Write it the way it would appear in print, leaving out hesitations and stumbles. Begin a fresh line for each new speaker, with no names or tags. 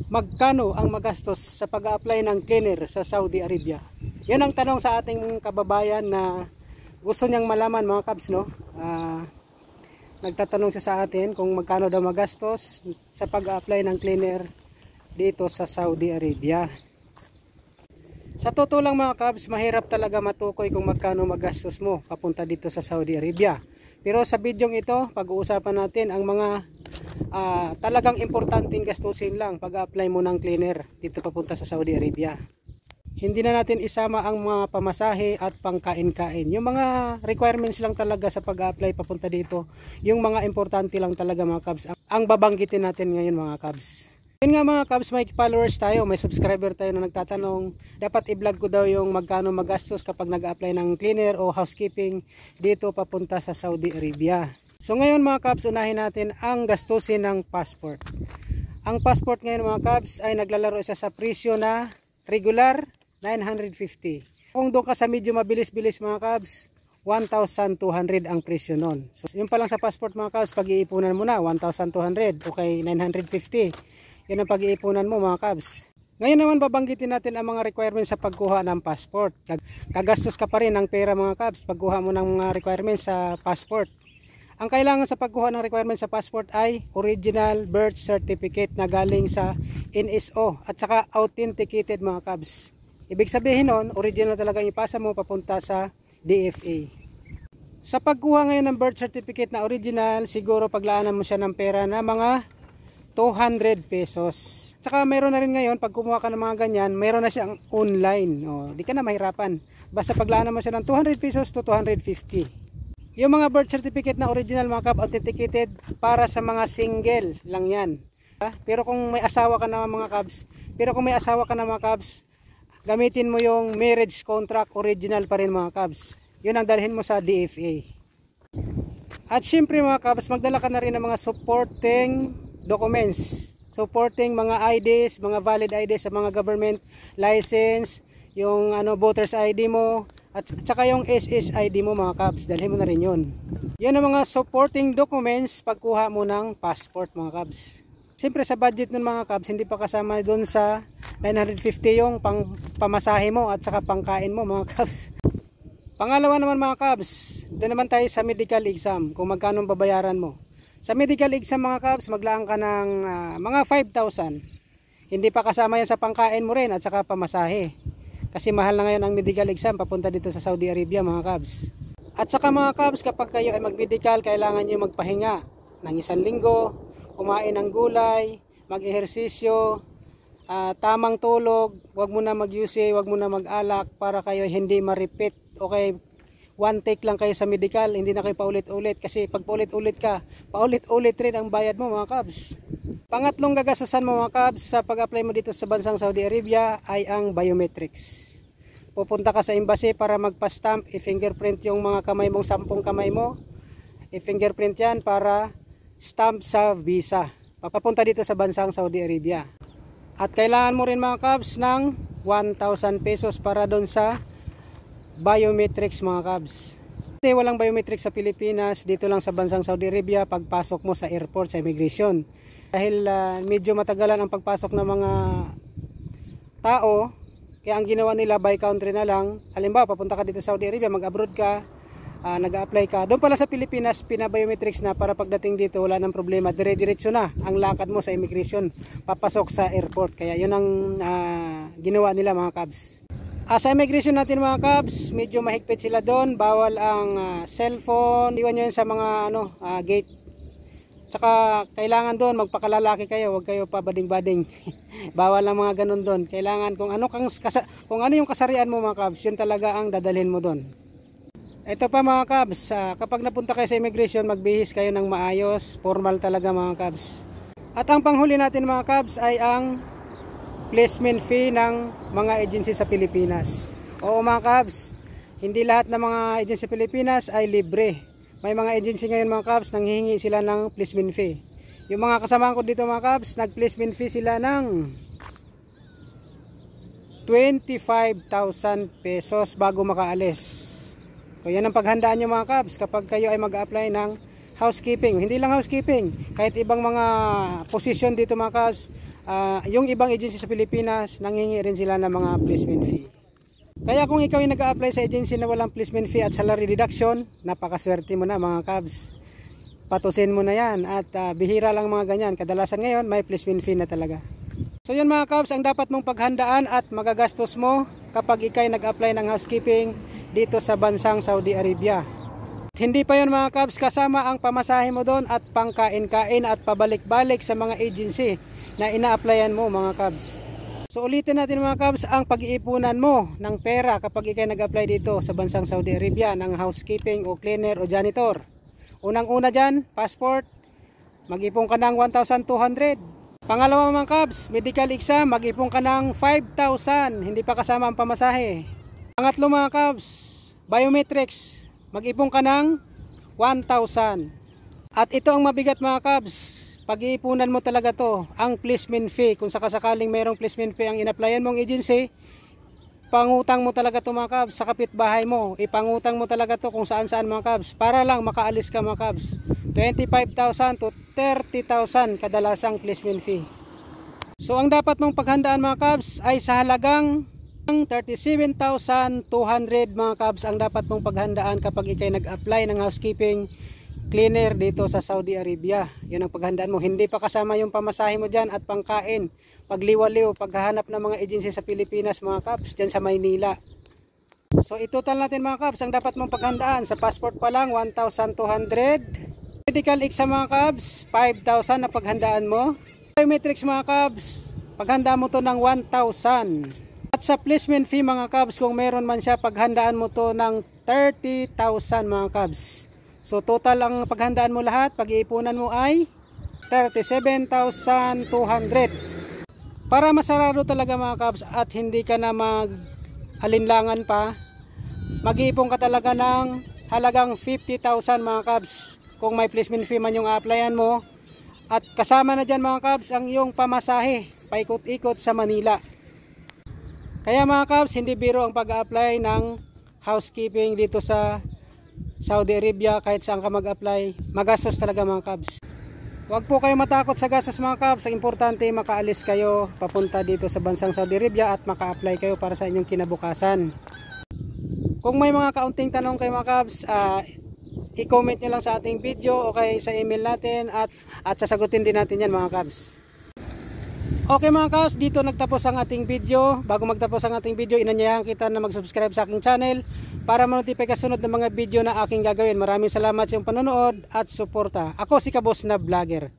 Magkano ang magastos sa pag-a-apply ng cleaner sa Saudi Arabia? Yan ang tanong sa ating kababayan na gusto niyang malaman, mga kabs, no? Nagtatanong siya sa atin kung magkano daw magastos sa pag-a-apply ng cleaner dito sa Saudi Arabia. Sa totoo lang, mga kabs, mahirap talaga matukoy kung magkano magastos mo papunta dito sa Saudi Arabia. Pero sa bidyong ito, pag-uusapan natin ang mga talagang importanteng gastusin lang pag-apply mo ng cleaner dito papunta sa Saudi Arabia. Hindi na natin isama ang mga pamasahe at pangkain-kain. Yung mga requirements lang talaga sa pag-apply papunta dito, yung mga importante lang talaga, mga kabs, ang babanggitin natin ngayon, mga kabs. Yun nga, mga kabs, may followers tayo, may subscriber tayo na nagtatanong, dapat i-vlog ko daw yung magkano magastos kapag nag-apply ng cleaner o housekeeping dito papunta sa Saudi Arabia. So ngayon, mga kabs, unahin natin ang gastusin ng passport. Ang passport ngayon, mga kabs, ay naglalaro siya sa presyo na regular 950. Kung doon ka sa medyo mabilis-bilis, mga kabs, 1,200 ang presyo nun. So yun pa lang sa passport, mga kabs, pag-iipunan mo na 1,200, okay, 950. Yun ang pag-iipunan mo, mga kabs. Ngayon naman, babanggitin natin ang mga requirements sa pagkuha ng passport. Kagastos ka pa rin ng pera, mga kabs, pagkuha mo ng mga requirements sa passport. Ang kailangan sa pagkuha ng requirement sa passport ay original birth certificate na galing sa NSO at saka authenticated, mga kabs. Ibig sabihin nun, original talaga ipasa mo papunta sa DFA. Sa pagkuha ngayon ng birth certificate na original, siguro paglaanan mo siya ng pera na mga 200 pesos. Tsaka meron na rin ngayon, pag kumuha ka ng mga ganyan, meron na siyang online. O, di ka na mahirapan. Basta paglaanan mo siya ng 200 pesos to 250. Yung mga birth certificate na original, mga kabs, authenticated, para sa mga single lang yan. Pero kung may asawa ka na, mga kabs, mga kabs, gamitin mo yung marriage contract original pa rin, mga kabs. Yun ang dalhin mo sa DFA. At syempre, mga kabs, magdala ka na rin ng mga supporting documents. Supporting mga IDs, mga valid IDs sa mga government license, yung voters ID mo, at saka yung SSID mo, mga kabs, dalhin mo na rin yun. Yan ang mga supporting documents pagkuha mo ng passport, mga kabs. Siyempre sa budget ng mga kabs, hindi pa kasama doon sa 950 yung pamasahe mo at saka pangkain mo, mga kabs. Pangalawa naman, mga kabs, doon naman tayo sa medical exam, kung magkano babayaran mo. Sa medical exam, mga kabs, maglaan ka ng mga 5,000. Hindi pa kasama yan sa pangkain mo rin at saka pamasahe. Kasi mahal na ngayon ang medical exam papunta dito sa Saudi Arabia, mga kabs. At saka, mga kabs, kapag kayo ay mag-medical, kailangan nyo magpahinga ng 1 linggo, kumain ng gulay, mag-ehersisyo, tamang tulog, wag mo na mag-UC, wag mo na mag-alak para kayo hindi ma-repeat. Okay, one take lang kayo sa medical, hindi na kayo paulit-ulit. Kasi pag paulit-ulit ka, paulit-ulit rin ang bayad mo, mga kabs. Pangatlong gagastusan mo, mga kabs, sa pag-apply mo dito sa bansang Saudi Arabia ay ang biometrics. Pupunta ka sa embassy para magpa-stamp, i-fingerprint yung mga kamay mong 10 kamay mo. I-fingerprint yan para stamp sa visa. Papapunta dito sa bansang Saudi Arabia. At kailangan mo rin, mga kabs, ng 1,000 pesos para doon sa biometrics, mga kabs. Kasi walang biometrics sa Pilipinas, dito lang sa bansang Saudi Arabia pagpasok mo sa airport, sa immigration. Dahil medyo matagalan ang pagpasok ng mga tao, kaya ang ginawa nila by country na lang. Halimbawa, papunta ka dito sa Saudi Arabia, mag-abroad ka, nag-a-apply ka. Doon pala sa Pilipinas, pinabiometrics na para pagdating dito, wala nang problema. Dire-diretso na ang lakad mo sa immigration, papasok sa airport. Kaya yun ang ginawa nila, mga kabs. Sa immigration natin, mga kabs, medyo mahigpit sila doon. Bawal ang cellphone. Iwan nyo yun sa mga gate. Tsaka kailangan doon magpakalalaki kayo, huwag kayo pa bading-bading. Bawal lang mga ganun doon. Kailangan kung ano yung kasarian mo, mga kabs, yun talaga ang dadalhin mo doon. Ito pa, mga kabs, kapag napunta kayo sa immigration, magbihis kayo ng maayos, formal talaga, mga kabs. At ang panghuli natin, mga kabs, ay ang placement fee ng mga agency sa Pilipinas. Oo, mga kabs, hindi lahat ng mga agency sa Pilipinas ay libre. May mga agency ngayon, mga kabs, nanghihingi sila ng placement fee. Yung mga kasamahan ko dito, mga kabs, nag-placement fee sila ng 25,000 pesos bago makaalis. So yan ang paghandaan nyo, mga kabs, kapag kayo ay mag-apply ng housekeeping. Hindi lang housekeeping, kahit ibang mga posisyon dito, mga kabs, yung ibang agency sa Pilipinas, nanghingi rin sila ng mga placement fee. Kaya kung ikaw ay nag-a-apply sa agency na walang placement fee at salary deduction, napakaswerte mo na mga kabs. Patusin mo na yan at bihira lang mga ganyan. Kadalasan ngayon may placement fee na talaga. So yun mga kabs, ang dapat mong paghandaan at magagastos mo kapag ikaw ay nag-apply ng housekeeping dito sa bansang Saudi Arabia. At hindi pa yun mga kabs, kasama ang pamasahe mo doon at pangkain-kain at pabalik-balik sa mga agency na ina-applyan mo mga kabs. So ulitin natin mga kabs, ang pag-iipunan mo ng pera kapag ikaw nag-apply dito sa bansang Saudi Arabia ng housekeeping o cleaner o janitor. Unang-una dyan, passport, mag-ipon ka ng 1,200. Pangalawa mga kabs, medical exam, mag-ipon ka ng 5,000, hindi pa kasama ang pamasahe. Pangatlo mga kabs, biometrics, mag-ipon ka ng 1,000. At ito ang mabigat mga kabs, pag-iipunan mo talaga to, ang placement fee. Kung sakasakaling mayroong placement fee ang in-applyan mong agency, pangutang mo talaga to mga kabs sa kapitbahay mo. Ipangutang mo talaga to kung saan-saan mga kabs para lang makaalis ka mga kabs. 25,000 to 30,000 kadalasang placement fee. So ang dapat mong paghandaan mga kabs ay sa halagang 37,200 mga kabs ang dapat mong paghandaan kapag ikay nag-apply ng housekeeping cleaner dito sa Saudi Arabia. Yun ang paghandaan mo. Hindi pa kasama yung pamasahe mo dyan at pangkain, pagliwaliw, paghahanap ng mga agency sa Pilipinas mga kabs dyan sa Maynila. So itotal natin mga kabs ang dapat mong paghandaan. Sa passport pa lang 1,200. Medical exam mga kabs 5,000 na paghandaan mo. Biometrics mga kabs, paghanda mo to ng 1,000. At sa placement fee mga kabs, kung meron man siya, paghandaan mo to ng 30,000 mga kabs. So total ang paghandaan mo lahat, pag-iipunan mo ay 37,200. Para masarado talaga mga kabs at hindi ka na mag-alinlangan pa, mag-iipon ka talaga ng halagang 50,000 mga kabs. Kung may placement fee man yung a-applyan mo. At kasama na dyan mga kabs ang iyong pamasahe, paikot-ikot sa Manila. Kaya mga kabs, hindi biro ang pag-a-apply ng housekeeping dito sa Saudi Arabia. Kahit saan ka mag-apply, magastos talaga mga kabs. Huwag po kayo matakot sa gastos mga kabs. Ang importante, makaalis kayo papunta dito sa bansang Saudi Arabia at maka-apply kayo para sa inyong kinabukasan. Kung may mga kaunting tanong kayo mga kabs, i-comment nyo lang sa ating video o kaya sa email natin at sasagutin din natin yan mga kabs. Okay mga kabs, dito nagtapos ang ating video. Bago magtapos ang ating video, inanyayahan kita na mag-subscribe sa aking channel para ma-notify ka sunod ng mga video na aking gagawin. Maraming salamat sa iyong panonood at suporta. Ako si Kabos na Vlogger.